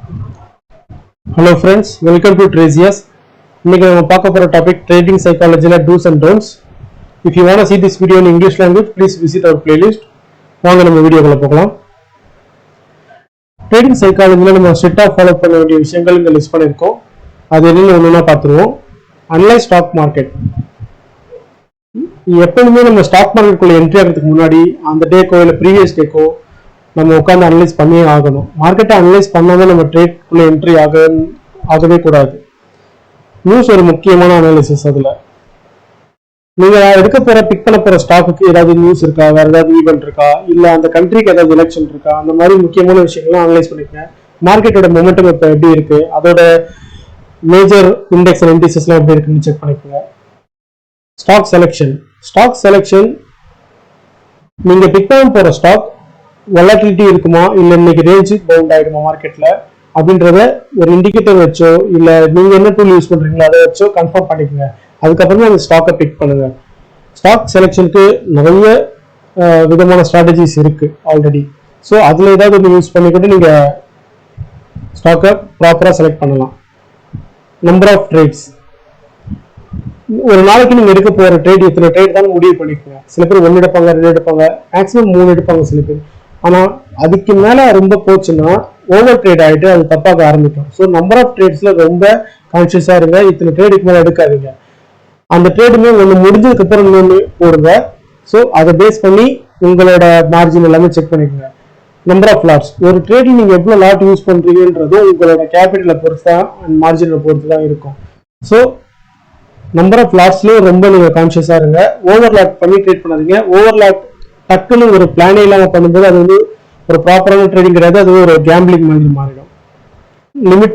Hello friends, welcome to Trazias. இன்னைக்கு நம்ம பார்க்க போற டாபிக் ட்ரேடிங் சைக்காலஜில do's and don'ts. If you want to see this video in English language, please visit our playlist. வாங்க நம்ம வீடியோக்குள்ள போகலாம். ட்ரேடிங் சைக்காலஜில நம்ம ஸ்ட்ரிக்ட்டா ஃபாலோ பண்ண வேண்டிய விஷயங்கள் இங்க லிஸ்ட் பண்ணிருக்கோம். அது என்னன்னு ஒவ்வொண்ணா பார்த்துருவோம். Analyse stock market. எப்பவுமே நம்ம ஸ்டாக் மார்க்கெட்டுக்குள்ள என்ட்ரி ஆகிறதுக்கு முன்னாடி அந்த டேக்கோ இல்லை ப்ரீவியஸ் டேக்கோ நம்ம உட்காந்து அனலைஸ் பண்ணியே ஆகணும். மார்க்கெட்டை அனலைஸ் பண்ணாமல் நம்ம ட்ரேட்குள்ள என்ட்ரி ஆகவே கூடாது. நியூஸ் ஒரு முக்கியமான அனாலிசிஸ். அதில் நீங்கள் எடுக்க போகிற பிக் பண்ண போகிற ஸ்டாக்குக்கு ஏதாவது நியூஸ் இருக்கா, வேறு ஏதாவது ஈவெண்ட் இருக்கா, இல்லை அந்த கண்ட்ரிக்கு ஏதாவது எலெக்ஷன் இருக்கா, அந்த மாதிரி முக்கியமான விஷயங்கள்லாம் அனலைஸ் பண்ணிக்கங்க. மார்க்கெட்டோட மொமெண்டம் இப்போ எப்படி இருக்கு, அதோட மேஜர் இண்டெக்ஸ் அண்ட் இண்டிசஸ்லாம் எப்படி இருக்குன்னு செக் பண்ணிக்கோங்க. ஸ்டாக் செலெக்ஷன் நீங்கள் பிக் பண்ண போகிற ஸ்டாக் வொலட்டிலிட்டி இருக்குமா, இல்லை இன்னைக்கு ரேஞ்ச் பவுண்ட் ஆகிடுமா மார்க்கெட்டில் அப்படின்றத ஒரு இண்டிகேட்டர் வச்சோ இல்லை நீங்கள் என்ன டூல் யூஸ் பண்ணுறீங்களோ அதை வச்சோ கன்ஃபார்ம் பண்ணிக்கோங்க. அதுக்கப்புறமா அந்த ஸ்டாக்கை பிக் பண்ணுங்க. ஸ்டாக் செலெக்ஷனுக்கு நிறைய விதமான ஸ்ட்ராட்டஜிஸ் இருக்கு ஆல்ரெடி. ஸோ அதில் ஏதாவது ஒன்று யூஸ் பண்ணிக்கிட்டு நீங்கள் ஸ்டாக்கை ப்ராப்பராக செலக்ட் பண்ணலாம். Number of trades. ஒரு நாளைக்கு நீங்கள் எடுக்க போகிற ட்ரேட் எத்தனை ட்ரேட் தான் முடிவு பண்ணிக்கோங்க. சில பேர் 1 எடுப்பாங்க, 2 எடுப்பாங்க, மேக்ஸிமம் 3 எடுப்பாங்க சில பேர். ஆனால் அதுக்கு மேலே ரொம்ப போச்சுன்னா ஓவர் ட்ரேட் ஆகிட்டு அது தப்பாக ஆரம்பிக்கும். ஸோ நம்பர் ஆஃப் ட்ரேட்ஸில் ரொம்ப கான்ஷியஸாக இருங்க. இத்தனை ட்ரேடுக்கு மேலே எடுக்காதீங்க. அந்த ட்ரேடுமே ஒன்று முடிஞ்சதுக்கு அப்புறம் இன்னொன்று போடுங்க. ஸோ அதை பேஸ் பண்ணி உங்களோட மார்ஜின் எல்லாமே செக் பண்ணிக்கோங்க. Number of lots. ஒரு ட்ரேடில் நீங்கள் எவ்வளோ லாட் யூஸ் பண்ணுறீங்கன்றதும் உங்களோட கேபிட்டலை பொறுத்து தான் அண்ட் மார்ஜினை பொறுத்து தான் இருக்கும். ஸோ நம்பர் ஆஃப் லாட்ஸ்லேயும் ரொம்ப நீங்கள் கான்ஷியஸாக இருங்க. ஓவர் லாட் பண்ணி ட்ரேட் பண்ணாதீங்க. ஓவர் லாட் டக்குன்னு ஒரு பிளானே இல்லாமல் பண்ணும்போது அது வந்து ஒரு ப்ராப்பரான ட்ரேடிங் கிடையாது, அது ஒரு கேம்பிளிங் மாதிரி மாறிடும். லிமிட்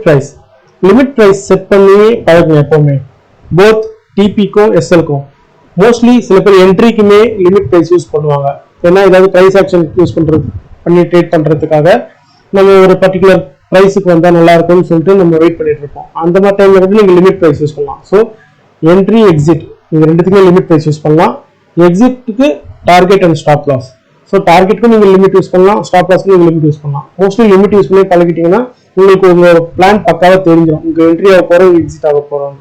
ப்ரைஸ் செட் பண்ணி பழகுங்க எப்பவுமே, போத் டிபிக்கும் எஸ்எல்க்கும். மோஸ்ட்லி சில பேர் என்ட்ரிக்குமே லிமிட் ப்ரைஸ் யூஸ் பண்ணுவாங்க. ஏன்னா ஏதாவது ப்ரைஸ் ஆக்ஷன் யூஸ் பண்ணி ட்ரேட் பண்ணுறதுக்காக நம்ம ஒரு பர்டிகுலர் ப்ரைஸுக்கு வந்தால் நல்லா இருக்கும்னு சொல்லிட்டு நம்ம வெயிட் பண்ணிட்டு இருப்போம். அந்த மாதிரி டைம்ல வந்து நீங்கள் லிமிட் ப்ரைஸ் யூஸ் பண்ணலாம். ஸோ என்ட்ரி எக்ஸிட் இது ரெண்டுத்துக்குமே லிமிட் ப்ரைஸ் யூஸ் பண்ணலாம். எக்ஸிட்டுக்கு target and stop loss. So டார்கெட்டுக்கும் நீங்கள் லிமிட் யூஸ் பண்ணலாம், ஸ்டாப் லாஸ்க்கு நீங்கள் லிமிட் யூஸ் பண்ணலாம். மோஸ்ட்லி லிமிட் யூஸ் பண்ணி பழகிட்டீங்கன்னா உங்களுக்கு உங்கள் பிளான் பக்காவாக தெரிஞ்சிடும், உங்கள் என்ட்ரி ஆக போகிறோம், எக்ஸிட் ஆக போகிறோம்.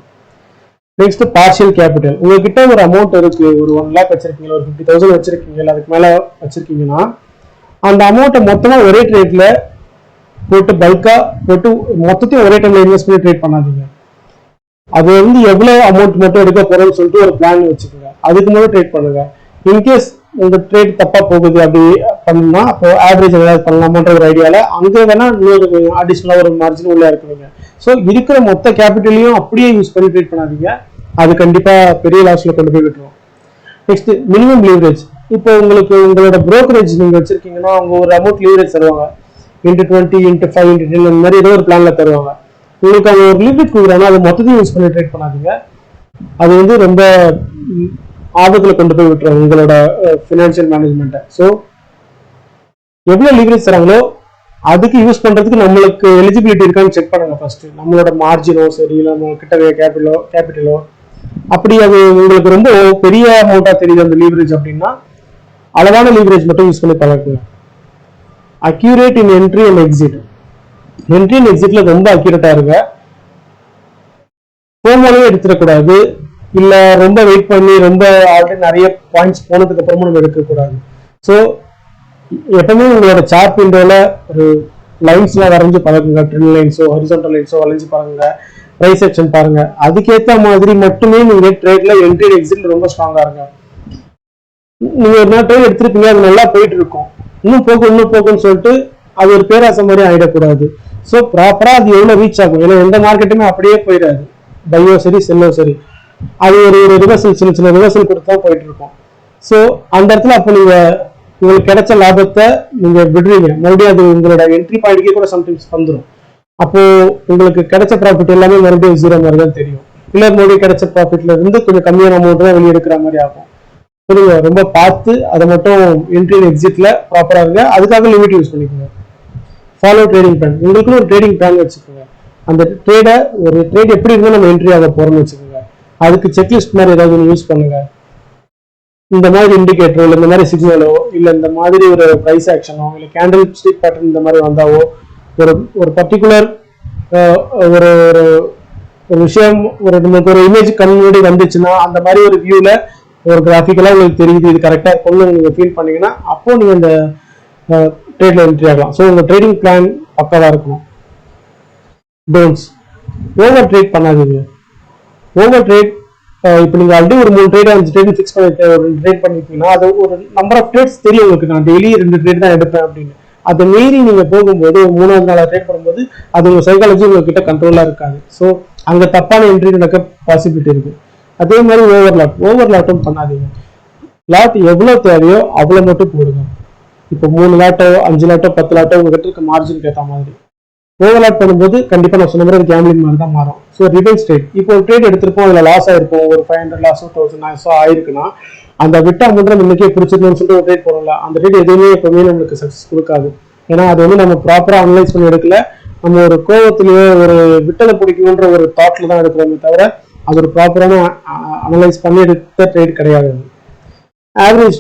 Next partial capital. உங்ககிட்ட ஒரு அமௌண்ட் இருக்கு, ஒரு 1 lakh வச்சிருக்கீங்க, ஒரு 50,000 வச்சிருக்கீங்க, இல்லை அதுக்கு மேலே வச்சிருக்கீங்கன்னா அந்த அமௌண்ட்டை மொத்தமாக ஒரே ட்ரேட்ல போட்டு பல்காக போட்டு மொத்தத்தையும் ஒரே டைம்ல இன்வெஸ்ட் பண்ணி ட்ரேட் பண்ணாதீங்க. அது வந்து எவ்வளோ அமௌண்ட் மட்டும் எடுக்க போறோம்னு சொல்லிட்டு ஒரு பிளான் வச்சுக்கோங்க. அதுக்கு மேலே ட்ரேட் பண்ணுங்க. இன்கேஸ் உங்க ட்ரேட் தப்பா போகுது அப்படி பண்ணா அப்போ ஆவரேஜ் ஏதாவது பண்ணலாமான்ற ஒரு ஐடியால அங்கே வேணா இன்னொரு அடிஷனலா ஒரு மார்ஜின் உள்ள இருக்குவீங்க. ஸோ இருக்கிற மொத்த கேபிட்டலையும் அப்படியே யூஸ் பண்ணி ட்ரேட் பண்ணாதீங்க, அது கண்டிப்பா பெரிய லாஸ்ல கொண்டு போய் விட்டுரும். Next minimum leverage. இப்போ உங்களுக்கு உங்களோட புரோக்கரேஜ் நீங்க வச்சிருக்கீங்கன்னா அவங்க ஒரு அமௌண்ட் லீவரேஜ் தருவாங்க, ×20 ×5 ×10 அந்த மாதிரி ஏதோ ஒரு பிளான்ல தருவாங்க. உங்களுக்கு அவங்க ஒரு லிமிட் கொடுக்குறாங்கன்னா அது மொத்தத்தையும் யூஸ் பண்ணி ட்ரேட் பண்ணாதீங்க. அது வந்து ரொம்ப ஆபத்துல கொண்டு போய் விட்டுரும் உங்களோட ஃபினான்ஷியல் மேனேஜ்மெண்ட்டை. ஸோ எவ்வளோ லீவரேஜ் தராங்களோ அதுக்கு யூஸ் பண்றதுக்கு நம்மளுக்கு எலிஜிபிலிட்டி இருக்கான்னு செக் பண்ணுங்க ஃபர்ஸ்ட். நம்மளோட மார்ஜினோ சரி, இல்லை நம்ம கிட்ட கேபிட்டலோ அப்படி அது உங்களுக்கு ரொம்ப பெரிய அமௌண்டா தெரியுது அந்த லீவரேஜ் அப்படின்னா அளவான லீவரேஜ் மட்டும் யூஸ் பண்ணி பழகுங்க. Accurate in entry and exit. Entry and எக்ஸிட்ல ரொம்ப அக்யூரேட்டா இருங்க. போமோலே எடுத்துடக்கூடாது, இல்ல ரொம்ப வெயிட் பண்ணி ரொம்ப ஆல்ரெடி நிறைய பாயிண்ட்ஸ் போனதுக்கு அப்புறமா நம்ம எடுக்கக்கூடாது. ஸோ எப்பவுமே உங்களோட சார்ட் விண்டோல ஒரு லைன்ஸ்லாம் வரைஞ்சு பழகுங்க. ட்ரெண்ட் லைன்ஸோ ஹரிசான்டல் லைன்ஸோ வரைஞ்சு பாருங்க, பிரைஸ் ஆக்ஷன் பாருங்க. அதுக்கேற்ற மாதிரி மட்டுமே நீங்க ட்ரேட்ல என்ட்ரி எக்ஸிட் ரொம்ப ஸ்ட்ராங்கா இருங்க. நீங்க ஒரு நாள் ட்ரேட் எடுத்திருப்பீங்க, அது நல்லா போயிட்டு இருக்கும், இன்னும் போகும்னு சொல்லிட்டு அது ஒரு பேராசை மாதிரி ஆயிடக்கூடாது. ஸோ ப்ராப்பரா அது எவ்வளவு ரீச் ஆகும், ஏன்னா எந்த மார்க்கெட்டுமே அப்படியே போயிடாது, பையோ சரி செல்லோ சரி, அது ஒரு ரிவர்சல் சின்ன ரிவர்சல் கொடுத்து தான் போயிட்டு இருக்கும். ஸோ அந்த இடத்துல அப்போ நீங்க உங்களுக்கு கிடைச்ச லாபத்தை நீங்க விடுறீங்க, மறுபடியும் அது உங்களோட என்ட்ரி பாயிண்ட்கே கூட சம்டைம்ஸ் வந்துடும். அப்போ உங்களுக்கு கிடைச்ச ப்ராஃபிட் எல்லாமே மறுபடியும் 0 மாதிரி தான் தெரியும். இல்லை மறுபடியும் கிடைச்ச ப்ராஃபிட்ல இருந்து கொஞ்சம் கம்மியான அமௌண்ட் தான் வெளியே எடுக்கிற மாதிரி ஆகும். புரியுங்க? ரொம்ப பார்த்து அதை மட்டும் என்ட்ரி எக்ஸிட்ல ப்ராப்பரா இருங்க. அதுக்காக லிமிட் யூஸ் பண்ணிக்கோங்க. Follow trading plan. உங்களுக்குன்னு ஒரு ட்ரேடிங் பிளான் வச்சுக்கோங்க. அந்த ட்ரேடை ஒரு ட்ரேட் எப்படி இருந்தால் நம்ம என்ட்ரி ஆக போறோம்னு வச்சுக்கோங்க. அதுக்கு செக்லிஸ்ட் மாதிரி ஏதாவது யூஸ் பண்ணுங்க. இந்த மாதிரி இண்டிகேட்டரோ இந்த மாதிரி சிக்னலோ இல்லை இந்த மாதிரி ஒரு பிரைஸ் ஆக்ஷனோ இல்லை கேண்டில் ஸ்டிக் பேட்டர்ன் இந்த மாதிரி வந்தாவோ ஒரு ஒரு பர்டிகுலர் ஒரு ஒரு விஷயம் நமக்கு ஒரு இமேஜ் கண்முன்னாடி வந்துச்சுன்னா அந்த மாதிரி ஒரு வியூல ஒரு கிராஃபிக்கலா உங்களுக்கு தெரியுது இது கரெக்டா இருக்கும்னு நீங்க ஃபீல் பண்ணீங்கன்னா அப்போ நீங்க இந்த ட்ரேட்ல என்ட்ரி ஆகலாம். ஸோ உங்க ட்ரேடிங் பிளான் பக்காவா இருக்கணும். டோன்ட்ஸ் ஓவர் ட்ரேட் பண்ணாதீங்க. ஓவர் ட்ரேட் இப்போ நீங்க ஆல்ரெடி ஒரு 3 ட்ரேட் 5 ட்ரேட் ஃபிக்ஸ் பண்ணிட்டு ஒரு ட்ரேட் பண்ணிருக்கீங்கன்னா அது ஒரு நம்பர் ஆஃப் ட்ரேட்ஸ் தெரியும் உங்களுக்கு. நான் டெய்லி 2 ட்ரேட் தான் எடுப்பேன் அப்படின்னு. அதை மீறி நீங்க போகும்போது ஒரு 3வது 4வது ட்ரேட் பண்ணும்போது அது உங்க சைக்காலஜி உங்ககிட்ட கண்ட்ரோலா இருக்காது. ஸோ அங்க தப்பான என்ட்ரி நடக்க பாசிபிலிட்டி இருக்கு. அதே மாதிரி ஓவர்லாட்டும் பண்ணாதீங்க. லாட் எவ்வளவு தேவையோ அவ்வளவு மட்டும் போடுங்க. இப்போ 3 லாட்டோ 5 லாட்டோ 10 லாட்டோ உங்ககிட்ட இருக்க மார்ஜினுக்கு ஏற்ற மாதிரி. ஓவர்லாட் பண்ணும்போது கண்டிப்பா நான் சொன்ன மாதிரி கேம்லிங் மாதிரி தான் மாறும். ஸோ ரிவர்ஸ் ட்ரேட் இப்போ ஒரு ட்ரேட் எடுத்திருப்போம் அதுல லாஸ் ஆயிருக்கும் ஒரு 500 லாஸோ 1000 லாஸோ ஆயிருக்குன்னா அந்த விட்ட அமௌண்ட் இன்னைக்கே பிடிச்சிருக்கணும்னு சொல்லிட்டு ஒரு ட்ரேட் போடல அந்த ட்ரேட் எதுவுமே எப்பவுமே நம்மளுக்கு சக்சஸ் கொடுக்காது. ஏன்னா அது வந்து நம்ம ப்ராப்பரா அனலைஸ் பண்ணி எடுக்கல. நம்ம ஒரு கோவத்திலேயே ஒரு விட்டதை பிடிக்கணுன்ற ஒரு தாட்ல தான் எடுக்கிறோமே தவிர அது ஒரு ப்ராப்பரான அனலைஸ் பண்ணி எடுத்த ட்ரேட் கிடையாது. ஆவரேஜ்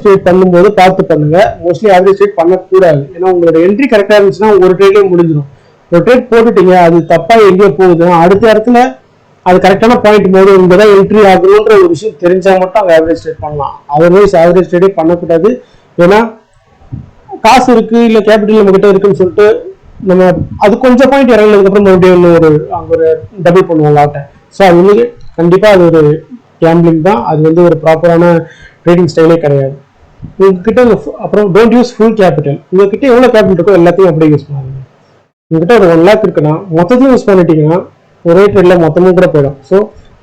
ட்ரேட் பண்ணும்போது பார்த்து பண்ணுங்க. மோஸ்ட்லி ஆவரேஜ் ட்ரேட் பண்ணக்கூடாது. ஏன்னா உங்களோட என்ட்ரி கரெக்டா இருந்துச்சுன்னா ஒரு ட்ரேட்லயே முடிஞ்சிடும். ஒரு ட்ரேட் போட்டுட்டீங்க அது தப்பா எங்கேயோ போகுதுன்னா அடுத்த இடத்துல அது கரெக்டான பாயிண்ட் போது இங்கதான் என்ட்ரி ஆகணுன்ற ஒரு விஷயம் தெரிஞ்சா மட்டும் அங்க ஆவரேஜ் ட்ரேட் பண்ணலாம். அதர்வைஸ் ஆவரேஜ் ட்ரேடே பண்ணக்கூடாது. ஏன்னா காசு இருக்கு இல்ல கேபிட்டல் நம்ம கிட்ட இருக்குன்னு சொல்லிட்டு நம்ம அது கொஞ்சம் பாயிண்ட் இறங்கினதுக்கு அப்புறம் மறுபடியும் ஒரு அங்க ஒரு டபுள் பண்ணுவோம் லாட்டை. ஸோ அது வந்து கண்டிப்பா அது ஒரு கேம்பிளிங் தான். அது வந்து ஒரு ப்ராப்பரான ட்ரேடிங் ஸ்டைலே கிடையாது. உங்ககிட்ட அப்புறம் டோன்ட் யூஸ் ஃபுல் கேபிட்டல். உங்ககிட்ட எவ்வளவு கேபிட்டல் இருக்கோ எல்லாத்தையும் அப்படியே யூஸ் பண்ணுவாங்க. உங்ககிட்ட ஒரு 1 lakh இருக்குன்னா மொத்தத்தையும் யூஸ் பண்ணிட்டீங்கன்னா ஒரே ட்ரேட்ல மொத்தமும் கூட போயிடும். ஸோ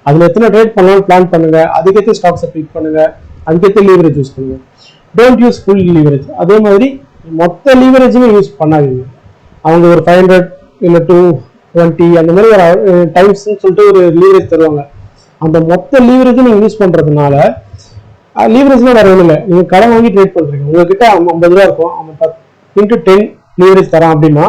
அதுல எத்தனை ட்ரேட் பண்ணலாம்னு பிளான் பண்ணுங்க. அதுக்கேற்ற ஸ்டாக்ஸை பிக் பண்ணுங்க. அதுக்கேற்ற லீவரேஜ் யூஸ் பண்ணுங்க. Don't use full leverage. அதே மாதிரி மொத்த லீவரேஜுமே யூஸ் பண்ணாதீங்க. அவங்க ஒரு 500 இல்லை 220 அந்த மாதிரி ஒரு டைம்ஸ் சொல்லிட்டு ஒரு லீவரேஜ் தருவாங்க. அந்த மொத்த லீவரேஜ் நீங்க யூஸ் பண்றதுனால லீவரேஜ்லாம் வேற ஒன்றும் இல்லை. நீங்க கடன் வாங்கி ட்ரேட் பண்றீங்க. உங்ககிட்ட 50 ரூபா இருக்கும். அவன் 10x10 லீவரேஜ் தரான் அப்படின்னா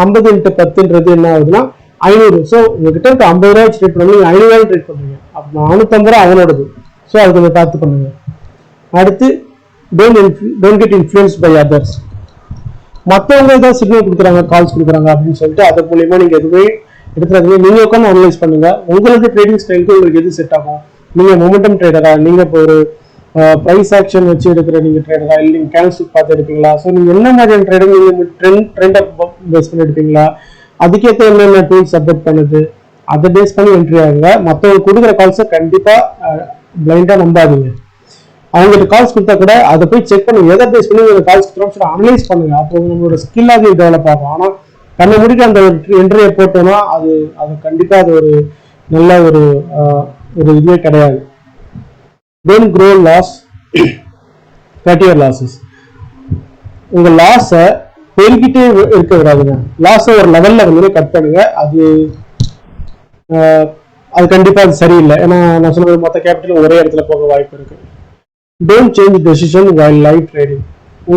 50x10 என்ன ஆகுதுன்னா 500. ஸோ உங்ககிட்ட இருக்க 50 ரூபாய் ட்ரேட் பண்ணி 500 ரூபாய் ட்ரேட் பண்றீங்க. அப்போ 450 ரூபா அவனோடது. ஸோ அது கொஞ்சம் பார்த்து பண்ணுங்க. அடுத்து don't get influenced by others. மற்றவங்க ஏதாவது சிக்னல் கொடுக்குறாங்க கால்ஸ் கொடுக்குறாங்க அப்படின்னு சொல்லிட்டு அது மூலியமா நீங்க எதுவுமே எடுத்துறாதீங்க. நீங்க உட்காந்து அனலைஸ் பண்ணுங்க. உங்களுக்கு ட்ரேடிங் ஸ்டைலுக்கு உங்களுக்கு எது செட் ஆகும். நீங்க மொமெண்டம் ட்ரேடரா, நீங்க இப்போ ஒரு பிரைஸ் ஆக்ஷன் வச்சு எடுக்கிற நீங்க ட்ரேடரா, இல்லை நீங்க கேன்சல் பார்த்து எடுப்பீங்களா? ஸோ நீங்க என்ன மாதிரியான ட்ரேடிங் நீங்க ட்ரெண்ட் பேஸ் பண்ணி எடுப்பீங்களா? அதுக்கேற்ற என்னென்ன டூல்ஸ் சப்போர்ட் பண்ணுது அதை பேஸ் பண்ணி என்ட்ரி ஆகுங்க. மற்றவங்க கொடுக்குற கால்ஸை கண்டிப்பா பிளைண்டா நம்பாதீங்க. அவங்களுக்கு கால்ஸ் கொடுத்தா கூட அதை போய் செக் பண்ணுங்க. எதை பேஸ் பண்ணி ஒரு கால்ஸ் கொடுத்தோம் அனலைஸ் பண்ணுங்க. அப்போ நம்மளோட ஸ்கில் அது டெவலப் ஆகும். ஆனால் கண்ணை முடிக்க அந்த ஒரு என்ட்ரியை போட்டோம்னா அது கண்டிப்பா அது ஒரு நல்ல ஒரு இதுவே கிடையாது. Don't grow loss, cut your losses. உங்க லாஸை பெருகிட்டே இருக்க விடாதுங்க. லாஸை ஒரு லெவல்ல வந்து கட் பண்ணுங்க. அது கண்டிப்பா அது சரியில்லை. ஏன்னா நான் சொல்றது மொத்த கேபிட்டல் ஒரே இடத்துல போக வாய்ப்பு இருக்கு. Don't change decision while live trading.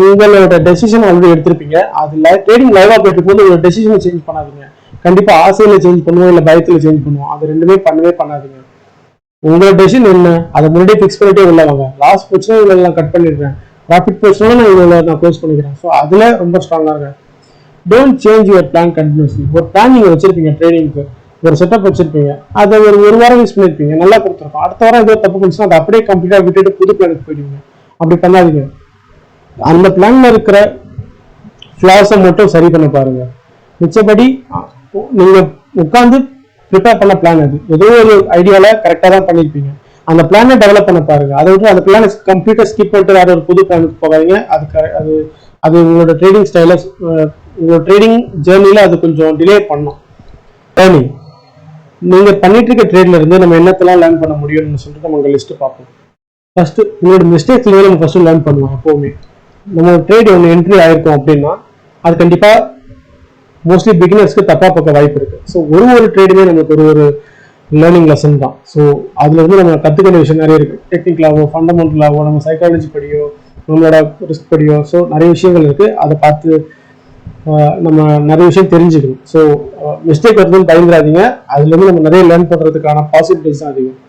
உங்களோட டெசிஷன் ஆல்ரெடி எடுத்திருப்பீங்க. அது ட்ரேடிங் லைவா போயிட்டு போது உங்களோட டெசிஷனை சேஞ்ச் பண்ணாதீங்க. கண்டிப்பா ஆசையில சேஞ்ச் பண்ணுவோம் இல்லை பயத்துல சேஞ்ச் பண்ணுவோம். அது ரெண்டுமே பண்ணவே பண்ணாதீங்க. உங்களோட டெசிஷன் என்ன அதை முன்னாடியே ஃபிக்ஸ் பண்ணிட்டே உள்ளவாங்க. லாஸ் போச்சுன்னா இவ்வளோ கட் பண்ணிடுறேன், ப்ராஃபிட் போச்சுன்னா நான் இவ்வளோ நான் க்ளோஸ் பண்ணிக்கிறேன். ஸோ அதுல ரொம்ப ஸ்ட்ராங்கா இருக்கேன். Don't change your plan continuously. ஒரு பிளான் நீங்க வச்சிருப்பீங்க, ட்ரேடிங்க்கு ஒரு செட்டப் வச்சிருப்பீங்க. அதை ஒரு வாரம் யூஸ் பண்ணிருப்பீங்க, நல்லா கொடுத்துருக்கோம். அடுத்த வாரம் ஏதோ தப்பு பண்ணிச்சுன்னா அதை அப்படியே கம்ப்ளீட்டா விட்டுட்டு புது பிளானுக்கு போயிடுவீங்க. அப்படி பண்ணாதீங்க. அந்த பிளான்ல இருக்கிற ஃபிளாஸை மட்டும் சரி பண்ண பாருங்க. மிச்சபடி நீங்க உட்காந்து ப்ரிப்பேர் பண்ண பிளான் அது ஏதோ ஒரு ஐடியால கரெக்டா தான் பண்ணிருப்பீங்க. அந்த பிளானை டெவலப் பண்ண பாருங்க. அதை விட்டு அந்த பிளானை கம்ப்ளீட்டா ஸ்கிப் பண்ணிட்டு வேற ஒரு புது பிளானுக்கு போகாதீங்க. அது உங்களோட ட்ரேடிங் ஸ்டைல உங்களோட ட்ரேடிங் ஜேர்னில அது கொஞ்சம் டிலே பண்ணும். டேர்னிங் நீங்க பண்ணிட்டு இருக்க ட்ரேட்ல இருந்து நம்ம என்னத்தெல்லாம் லேர்ன் பண்ண முடியும்னு சொல்லிட்டு நம்ம லிஸ்ட் பார்ப்போம். ஃபர்ஸ்ட் உங்களோட மிஸ்டேக்ஸ்ல நம்ம ஃபர்ஸ்ட் லேர்ன் பண்ணுவோம். எப்பவுமே நம்ம ட்ரேட் ஒன்று என்ட்ரி ஆயிருக்கோம் அப்படின்னா அது கண்டிப்பா மோஸ்ட்லி பிகினர்ஸ்க்கு தப்பா பார்க்க வாய்ப்பு இருக்கு. ஸோ ஒரு ட்ரேடுமே நமக்கு ஒரு லேர்னிங் லெசன் தான். ஸோ அதுல இருந்து நம்ம கத்துக்கிற விஷயம் நிறைய இருக்கு. டெக்னிக்கலாவோ ஃபண்டமெண்டலாவோ நம்ம சைக்காலஜி படியோ நம்மளோட ரிஸ்க் படியோ ஸோ நிறைய விஷயங்கள் இருக்கு. அதை பார்த்து நம்ம நிறைய விஷயம் தெரிஞ்சுக்கணும். ஸோ மிஸ்டேக் வருதுன்னு பயந்துடாதீங்க. அதுல இருந்து நம்ம நிறைய லேர்ன் பண்றதுக்கான பாசிபிலிட்டிஸ் தான் அதிகம்.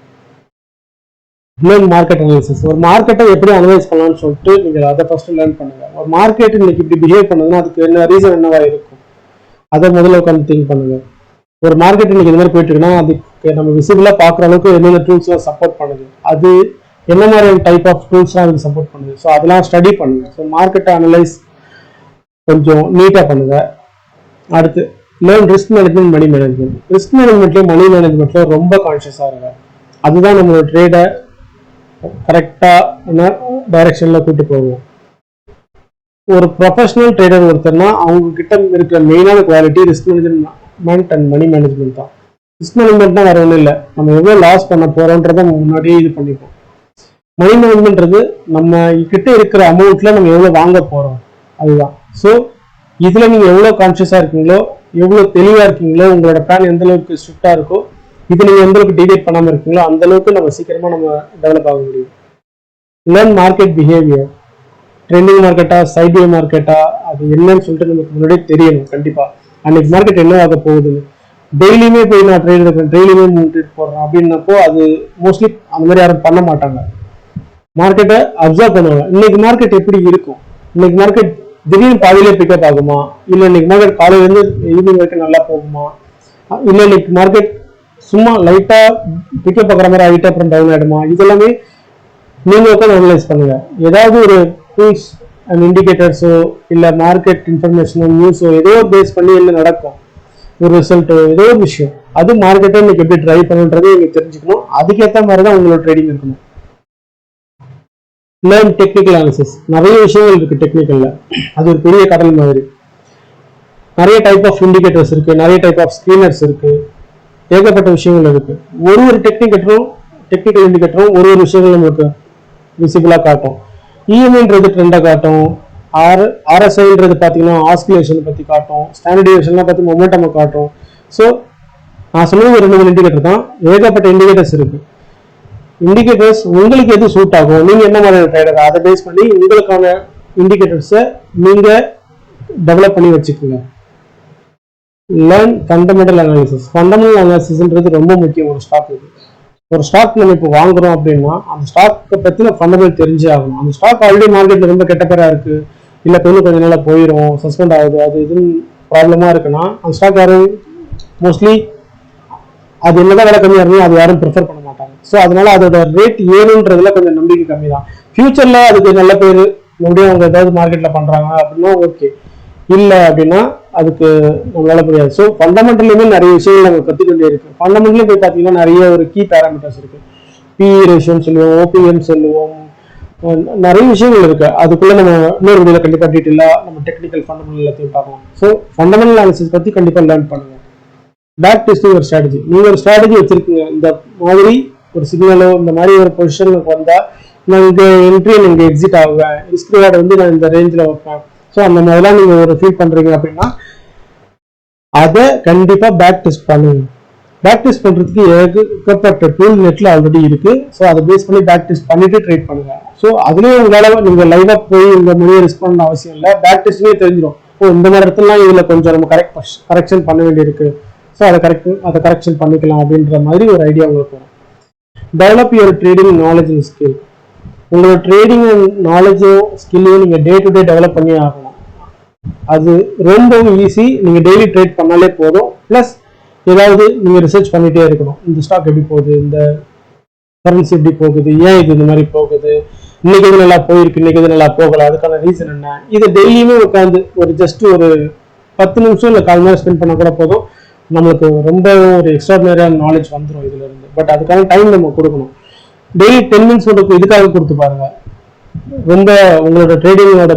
Market analysis. ஒரு மார்க்கெட்டை எப்படி அனலைஸ் பண்ணலாம்னு சொல்லிட்டு நீங்க அதை ஃபர்ஸ்ட் லேர்ன் பண்ணுங்க. ஒரு மார்க்கெட் இன்னைக்கு இப்படி பிஹேவ் பண்ணுதுன்னா அதுக்கு என்ன ரீசன் என்னவா இருக்கும். அதை முதல்ல உட்காந்து திங்க் பண்ணுங்க. ஒரு மார்க்கெட் இன்னைக்கு இந்த மாதிரி போயிட்டு இருக்குன்னா அதுக்கு நம்ம விசிபிளா பாக்குற அளவுக்கு என்னென்ன டூல்ஸ் எல்லாம் சப்போர்ட் பண்ணுது, அது என்ன மாதிரியான டைப் ஆஃப் டூல்ஸ்லாம் அதுக்கு சப்போர்ட் பண்ணுது. ஸோ அதெல்லாம் ஸ்டடி பண்ணுங்க. ஸோ மார்க்கெட்டை அனலைஸ் கொஞ்சம் நீட்டா பண்ணுங்க. அடுத்து learn risk management, money management. Risk மேனேஜ்மெண்ட்லயும் மணி மேனேஜ்மெண்ட்ல ரொம்ப கான்சியஸா இருங்க. அதுதான் நம்மளோட ட்ரேடை கரெக்டான டைரக்ஷன்ல கூட்டு போகும். ஒரு ப்ரொஃபஷனல் ட்ரேடர் ஒருத்தர்னா அவங்க கிட்ட இருக்கிற மெயினான quality risk management and money management தான். ரிஸ்க் மேனேஜ்மெண்ட்னா வேற ஒன்றும் இல்லை, நம்ம எவ்வளோ லாஸ் பண்ண போறோன்றத முன்னாடியே இது பண்ணிப்போம். மணி மேனேஜ்மெண்ட்றது நம்ம கிட்ட இருக்கிற அமௌண்ட்ல நம்ம எவ்வளவு வாங்க போறோம் அதுதான். ஸோ இதுல நீங்க எவ்வளவு கான்சியஸா இருக்கீங்களோ, எவ்வளவு தெளிவா இருக்கீங்களோ, உங்களோட பிளான் எந்த அளவுக்கு ஸ்ட்ரிக்டா இருக்கோ, இது நீங்க எந்த அளவுக்கு டிவைட் பண்ணாம இருக்கீங்களோ அந்த அளவுக்கு நம்ம சீக்கிரமா நம்ம டெவலப் ஆக முடியும். Learn market behaviour. ட்ரெண்டிங் மார்க்கெட்டா, சைட்வே மார்க்கெட்டா, அது என்னன்னு சொல்லிட்டு நமக்கு முன்னாடியே தெரியணும். கண்டிப்பா அன்னைக்கு மார்க்கெட் என்ன ஆக போகுதுன்னு டெய்லியுமே போய் நான் ட்ரேட் இருக்கேன், டெய்லியுமே ட்ரேட் போடுறேன் அப்படின்னப்போ அது மோஸ்ட்லி அந்த மாதிரி யாரும் பண்ண மாட்டாங்க. மார்க்கெட்டை அப்சர்வ் பண்ணுவாங்க. இன்னைக்கு மார்க்கெட் எப்படி இருக்கும், இன்னைக்கு மார்க்கெட் திடீர்னு பாதியிலே பிக்கப் ஆகுமா, இல்லை இன்னைக்கு மார்க்கெட் காலையிலேருந்து ஈவினிங் வரைக்கும் நல்லா போகுமா, இல்லை இன்னைக்கு மார்க்கெட் சும்மா லைட்டா பிக்கப் ஆகிற மாதிரி ஆகிட்டு அப்புறம் டவுன் ஆயிடுமா, இதெல்லாமே நீங்க உட்காந்து அனலைஸ் பண்ணுங்க. ஏதாவது ஒரு டூல்ஸ் அண்ட் இண்டிகேட்டர்ஸோ இல்லை மார்க்கெட் இன்ஃபர்மேஷனோ நியூஸோ ஏதோ பேஸ் பண்ணி என்ன நடக்கும், ஒரு ரிசல்ட்டோ ஏதோ ஒரு விஷயம், அது மார்க்கெட்டை இன்னைக்கு எப்படி ட்ரை பண்ணுன்றதை நீங்க தெரிஞ்சுக்கணும். அதுக்கேற்ற மாதிரி தான் உங்களோட ட்ரேடிங் இருக்கணும். Learn technical analysis. நிறைய விஷயங்கள் இருக்கு டெக்னிக்கல்ல, அது ஒரு பெரிய கடல் மாதிரி. நிறைய டைப் ஆஃப் இண்டிகேட்டர்ஸ் இருக்கு, நிறைய டைப் ஆஃப் ஸ்கிரீனர்ஸ் இருக்கு, ஏகப்பட்ட விஷயங்கள் இருக்கு. ஒரு டெக்னிக்கல் இண்டிகேட்டரும் ஒரு விஷயங்கள் நமக்கு விசிபிளா காட்டும். இஎம்ஐன்றது ட்ரெண்டை காட்டும், ஆர்எஸ்ஐன்றது பார்த்தீங்கன்னா ஆஸ்கிலேஷன் பத்தி காட்டும், ஸ்டாண்டர்ட் டிவியேஷன்லாம் பார்த்து மொமெண்டம் காட்டும். ஸோ நான் சொன்னது ஒரு 2 இண்டிகேட்டர் தான், ஏகப்பட்ட இண்டிகேட்டர்ஸ் இருக்கு. இண்டிகேட்டர்ஸ் உங்களுக்கு எது சூட் ஆகும், நீங்க என்ன மாதிரி ட்ரேடர், அதை பேஸ் பண்ணி உங்களுக்கான இண்டிகேட்டர்ஸை நீங்க டெவலப் பண்ணி வச்சுக்கோங்க. Learn fundamental analysis. ஃபண்டமெண்டல் அனாலிசிஸ்ன்றது ரொம்ப முக்கியம். ஒரு ஸ்டாக் நம்ம இப்போ வாங்குறோம் அப்படின்னா அந்த ஸ்டாக்கை பத்தின ஃபண்டமெண்டல் தெரிஞ்சே ஆகணும். அந்த ஸ்டாக் ஆல்ரெடி மார்க்கெட்ல ரொம்ப கெட்ட பேரா இருக்கு, இல்லை கொஞ்சம் நாளா போயிடும், சஸ்பெண்ட் ஆகுது, அது இதுன்னு ப்ராப்ளமா இருக்குன்னா அந்த ஸ்டாக் யாரும் மோஸ்ட்லி அது என்னதான் விலை கம்மியா இருக்கும் அது யாரும் ப்ரிஃபர் பண்ண மாட்டாங்க. ஸோ அதனால அதோட ரேட் ஏறுன்றதுல கொஞ்சம் நம்பிக்கை கம்மி தான். ஃபியூச்சர்ல அதுக்கு நல்ல பேர் மறுபடியும் அவங்க ஏதாவது மார்க்கெட்ல பண்றாங்க அப்படின்னா ஓகே, இல்லை அப்படின்னா அதுக்கு நம்மளால முடியாது. ஸோ ஃபண்டமெண்டலுமே நிறைய விஷயங்கள் நம்ம கற்றுக்கொண்டே இருக்கு. ஃபண்டமெண்டலும் போய் பார்த்தீங்கன்னா நிறைய ஒரு கீ பேராமீட்டர்ஸ் இருக்கு. பிஇ ரேஷியோன்னு சொல்லுவோம், ஓபிஎம் சொல்லுவோம், நிறைய விஷயங்கள் இருக்கு. அதுக்குள்ள நம்ம இன்னொரு வீடியோல கண்டிப்பா டீட்டெயிலா நம்ம டெக்னிக்கல் ஃபண்டமெண்டல் எல்லாத்தையும் பார்க்கலாம். ஸோ ஃபண்டமெண்டல் அனாலிசிஸ் பத்தி கண்டிப்பா லேர்ன் பண்ணுங்க. பேக் டெஸ்டிங் ஒரு ஸ்ட்ராட்டஜி. நீங்க ஒரு ஸ்ட்ராட்டஜி வச்சிருக்கீங்க, இந்த மாதிரி ஒரு சிக்னலோ இந்த மாதிரி ஒரு பொசிஷனுக்கு வந்தா நான் இங்க என்ட்ரி இங்க எக்ஸிட் ஆகுவேன், ரிஸ்க் ரிவார்டு வந்து நான் இந்த ரேஞ்சில் வைப்பேன். ஸோ அந்த மாதிரிலாம் நீங்க ஒரு ஃபீல் பண்றீங்க அப்படின்னா அதை கண்டிப்பா பேக் டெஸ்ட் பண்ணுங்க. பேக் டெஸ்ட் பண்றதுக்கு ஏகப்பட்ட டூல் நெட்ல ஆல்ரெடி இருக்கு. ஸோ அதை பேஸ் பண்ணி பேக் டெஸ்ட் பண்ணிட்டு ட்ரேட் பண்ணுங்க. ஸோ அதுலயும் உங்களால நீங்க லைவா போய் இந்த மொழியை ரிஸ்க் பண்ண அவசியம் இல்லை, பேக் டெஸ்ட்லயே தெரிஞ்சிடும். ஓ இந்த மாதிரி இடத்துலாம் இதுல கொஞ்சம் நம்ம கரெக்ஷன் பண்ண வேண்டியிருக்கு, ஸோ அதை கரெக்ஷன் பண்ணிக்கலாம் அப்படின்ற மாதிரி ஒரு ஐடியா உங்களுக்கு வரும். Develop your trading knowledge and skill. உங்களோட ட்ரேடிங் அண்ட் நாலேஜும் ஸ்கில்லையும் நீங்க டே டு டே டெவலப் பண்ணி ஆகணும். அது ரொம்ப ஈஸி, நீங்க டெய்லி ட்ரேட் பண்ணாலே போதும். பிளஸ் ஏதாவது நீங்க ரிசர்ச் பண்ணிட்டே இருக்கணும். இந்த ஸ்டாக் எப்படி போகுது, இந்த கரன்சி எப்படி போகுது, ஏன் இது இந்த மாதிரி போகுது, இன்னைக்கு இது நல்லா போயிருக்கு, இன்னைக்கு இது நல்லா போகல, அதுக்கான ரீசன் என்ன, இதை டெய்லியுமே உட்காந்து ஒரு ஜஸ்ட் ஒரு 10 நிமிஷம் இல்லை 1/4 மணி நேரம் ஸ்பெண்ட் பண்ண கூட போதும். நம்மளுக்கு ரொம்ப ஒரு எக்ஸ்ட்ராடினரியான நாலேஜ் வந்துடும் இதுல இருந்து. பட் அதுக்கான டைம் நம்ம கொடுக்கணும். டெய்லி 10 மினிட்ஸ் இதுக்காக கொடுத்து பாருங்க. ரொம்ப உங்களோட ட்ரேடிங்கோட